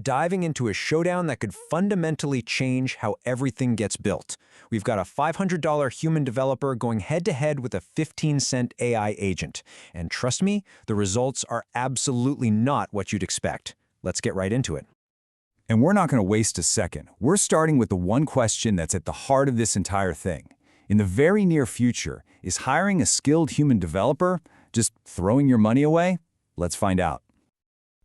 diving into a showdown that could fundamentally change how everything gets built. We've got a $500 human developer going head-to-head with a 15-cent AI agent. And trust me, the results are absolutely not what you'd expect. Let's get right into it. And we're not going to waste a second. We're starting with the one question that's at the heart of this entire thing. In the very near future, is hiring a skilled human developer just throwing your money away? Let's find out.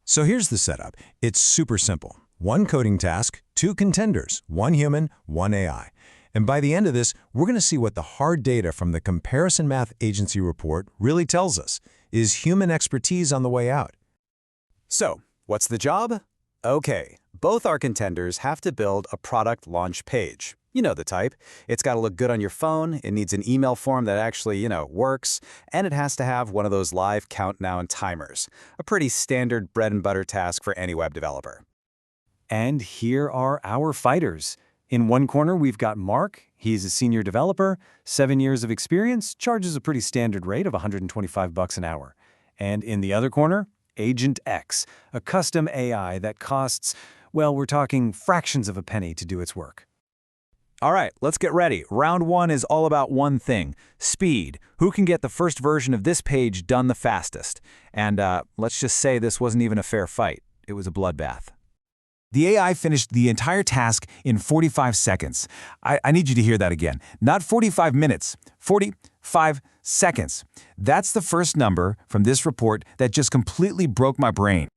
So here's the setup. It's super simple. One coding task, two contenders, one human, one AI. And by the end of this, we're going to see what the hard data from the ComparisonMath agency report really tells us. Is human expertise on the way out? So, what's the job? Okay, both our contenders have to build a product launch page. You know the type. It's got to look good on your phone, it needs an email form that actually, works, and it has to have one of those live countdown timers. A pretty standard bread and butter task for any web developer. And here are our fighters. In one corner, we've got Mark. He's a senior developer, 7 years of experience, charges a pretty standard rate of $125 an hour. And in the other corner, Agent X, a custom AI that costs, well, we're talking fractions of a penny to do its work. All right, let's get ready. Round one is all about one thing, speed. Who can get the first version of this page done the fastest? And let's just say this wasn't even a fair fight. It was a bloodbath. The AI finished the entire task in 45 seconds. I need you to hear that again. Not 45 minutes, 45 seconds. That's the first number from this report that just completely broke my brain.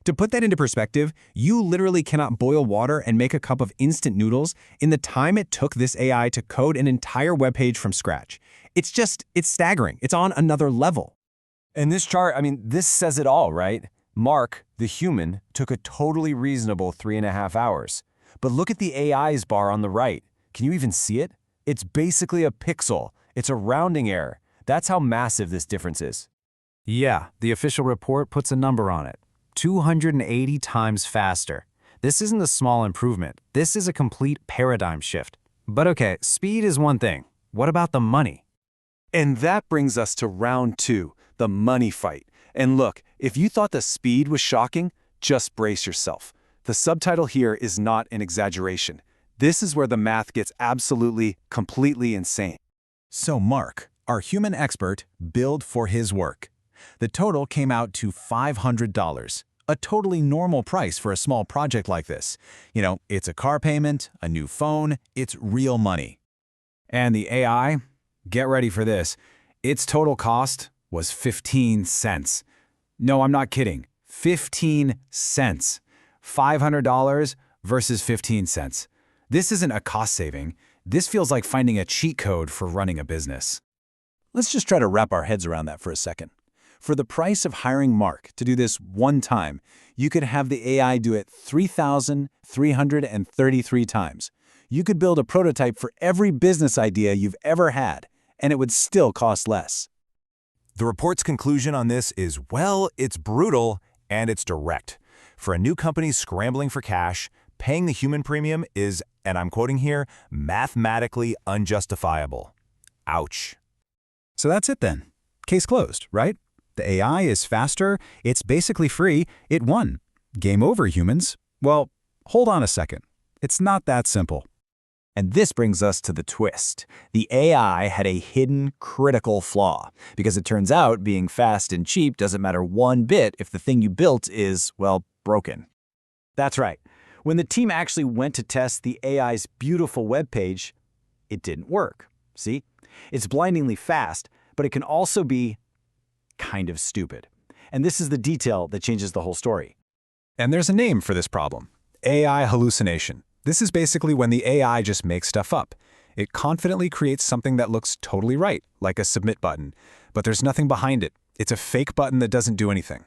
To put that into perspective, you literally cannot boil water and make a cup of instant noodles in the time it took this AI to code an entire web page from scratch. It's staggering. It's on another level. And this chart, this says it all, right? Mark, the human, took a totally reasonable 3.5 hours. But look at the AI's bar on the right. Can you even see it? It's basically a pixel. It's a rounding error. That's how massive this difference is. Yeah, the official report puts a number on it. 280 times faster. This isn't a small improvement. This is a complete paradigm shift. But okay, speed is one thing. What about the money? And that brings us to round two, the money fight. And look, if you thought the speed was shocking, just brace yourself. The subtitle here is not an exaggeration. This is where the math gets absolutely, completely insane. So Mark, our human expert, billed for his work. The total came out to $500, a totally normal price for a small project like this. It's a car payment, a new phone, it's real money. And the AI, get ready for this, its total cost was 15 cents. No, I'm not kidding. 15 cents. $500 versus 15 cents. This isn't a cost saving. This feels like finding a cheat code for running a business. Let's just try to wrap our heads around that for a second. For the price of hiring Mark to do this one time, you could have the AI do it 3,333 times. You could build a prototype for every business idea you've ever had, and it would still cost less. The report's conclusion on this is, well, it's brutal and it's direct. For a new company scrambling for cash, paying the human premium is, and I'm quoting here, mathematically unjustifiable. Ouch. So that's it then. Case closed, right? The AI is faster, it's basically free, it won. Game over, humans. Well, hold on a second. It's not that simple. And this brings us to the twist. The AI had a hidden critical flaw, because it turns out being fast and cheap doesn't matter one bit if the thing you built is, well, broken. That's right. When the team actually went to test the AI's beautiful web page, it didn't work. See? It's blindingly fast, but it can also be kind of stupid. And this is the detail that changes the whole story. And there's a name for this problem. AI hallucination. This is basically when the AI just makes stuff up. It confidently creates something that looks totally right, like a submit button, but there's nothing behind it. It's a fake button that doesn't do anything.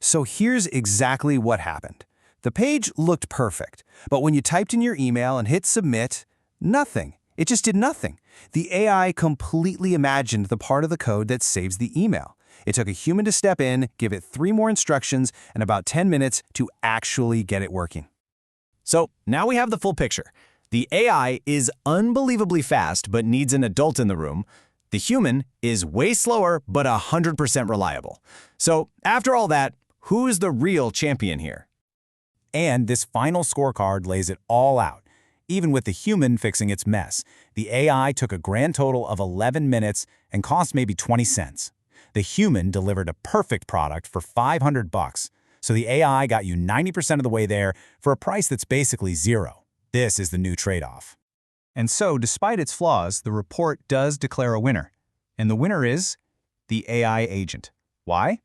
So here's exactly what happened. The page looked perfect, but when you typed in your email and hit submit, nothing. It just did nothing. The AI completely imagined the part of the code that saves the email. It took a human to step in, give it 3 more instructions, and about 10 minutes to actually get it working. So now we have the full picture. The AI is unbelievably fast but needs an adult in the room. The human is way slower but 100% reliable. So after all that, who's the real champion here? And this final scorecard lays it all out. Even with the human fixing its mess, the AI took a grand total of 11 minutes and cost maybe 20 cents. The human delivered a perfect product for $500, so the AI got you 90% of the way there for a price that's basically zero. This is the new trade-off. And so, despite its flaws, the report does declare a winner. And the winner is the AI agent. Why?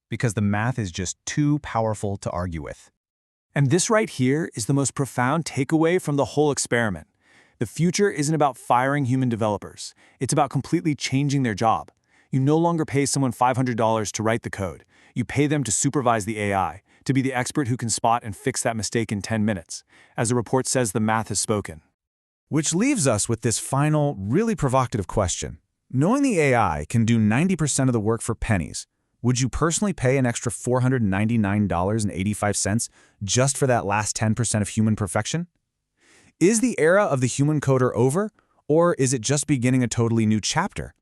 Because the math is just too powerful to argue with. And this right here is the most profound takeaway from the whole experiment. The future isn't about firing human developers. It's about completely changing their job. You no longer pay someone $500 to write the code. You pay them to supervise the AI, to be the expert who can spot and fix that mistake in 10 minutes. As the report says, the math has spoken. Which leaves us with this final, really provocative question. Knowing the AI can do 90% of the work for pennies, would you personally pay an extra $499.85 just for that last 10% of human perfection? Is the era of the human coder over, or is it just beginning a totally new chapter?